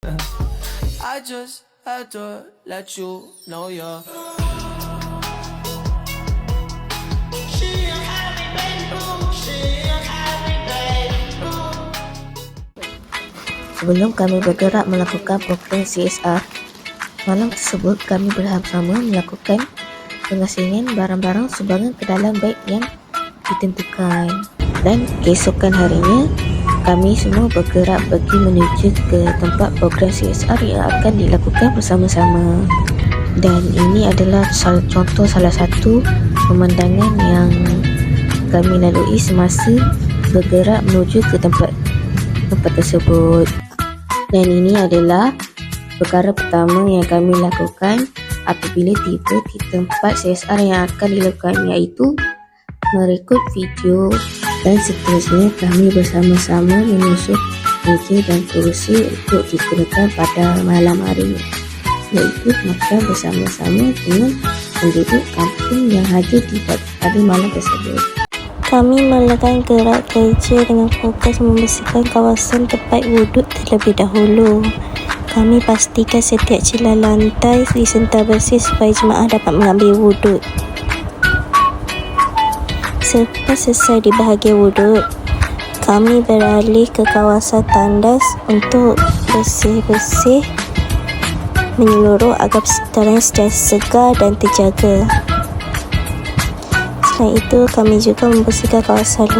I just had to let you know you're Sebelum kami bergerak melakukan program CSR, malam tersebut kami bersama-sama melakukan pengasingan barang-barang sumbangan ke dalam beg yang ditentukan. Dan keesokan harinya, kami semua bergerak pergi menuju ke tempat program CSR yang akan dilakukan bersama-sama. Dan ini adalah contoh salah satu pemandangan yang kami lalui semasa bergerak menuju ke tempat tersebut. Dan ini adalah perkara pertama yang kami lakukan apabila tiba di tempat CSR yang akan dilakukan, iaitu merekod video. Dan seterusnya kami bersama-sama menyusun meja dan kerusi untuk digunakan pada malam hari, iaitu makan bersama-sama dengan penduduk kampung yang hadir pada malam tersebut. Kami melakukan gerak kerja dengan fokus membersihkan kawasan tempat wuduk terlebih dahulu. Kami pastikan setiap celah lantai disental bersih supaya jemaah dapat mengambil wuduk. Selepas selesai di bahagian wuduk, kami beralih ke kawasan tandas untuk bersih-bersih menyeluruh agar sekitaran sentiasa segar dan terjaga. Selain itu, kami juga membersihkan kawasan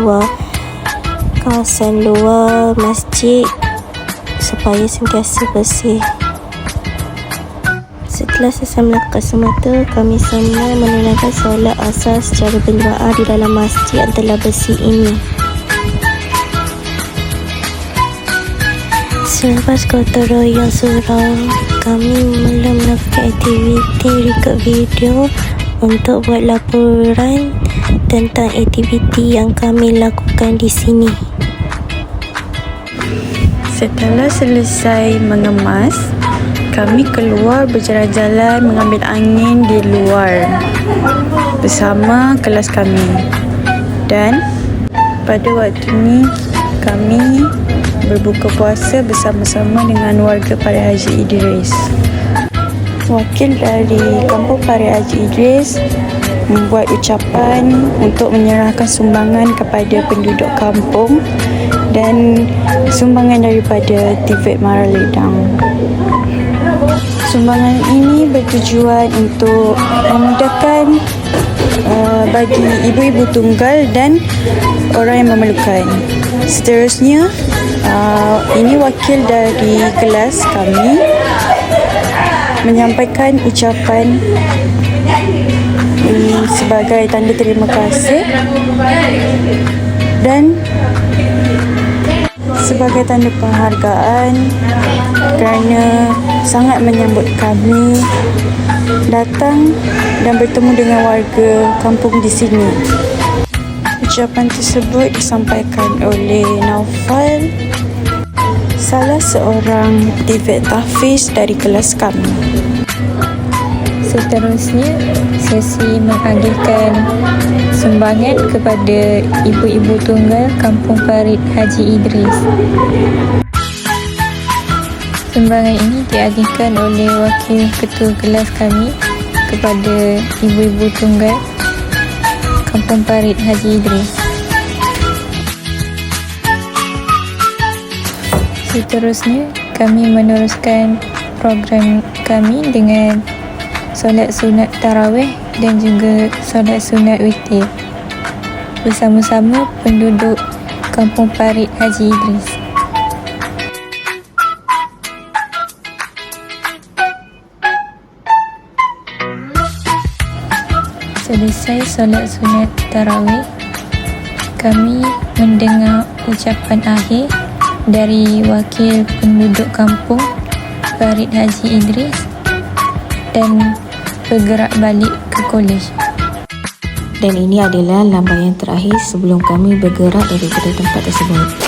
luar masjid supaya sentiasa bersih. Setelah selesai melakukan semua itu, kami semua menunaikan solat asar secara berjemaah di dalam masjid yang telah bersih ini. Selepas gotong royong surau, kami mula melakukan aktiviti rekod video untuk buat laporan tentang aktiviti yang kami lakukan di sini. Setelah selesai mengemas, kami keluar berjalan-jalan mengambil angin di luar bersama kelas kami. Dan pada waktu ini kami berbuka puasa bersama-sama dengan warga Parit Haji Idris. Wakil dari Kampung Parit Haji Idris membuat ucapan untuk menyerahkan sumbangan kepada penduduk kampung dan sumbangan daripada TVET Maraledang. Sumbangan ini bertujuan untuk memudahkan bagi ibu-ibu tunggal dan orang yang memerlukan. Seterusnya, ini wakil dari kelas kami menyampaikan ucapan sebagai tanda terima kasih dan sebagai tanda penghargaan kerana sangat menyambut kami datang dan bertemu dengan warga kampung di sini. Ucapan tersebut disampaikan oleh Naufal, salah seorang TVET tahfiz dari kelas kami. Seterusnya, sesi menagihkan sumbangan kepada ibu-ibu tunggal Kampung Parit Haji Idris. Sumbangan ini diagihkan oleh wakil ketua kelas kami kepada ibu-ibu tunggal Kampung Parit Haji Idris. Seterusnya, kami meneruskan program kami dengan solat sunat tarawih dan juga solat sunat witir bersama-sama penduduk Kampung Parit Haji Idris. Selesai solat sunat tarawih, kami mendengar ucapan akhir dari wakil penduduk kampung Parit Haji Idris dan bergerak balik ke kolej. Dan ini adalah lambaian terakhir sebelum kami bergerak daripada tempat tersebut.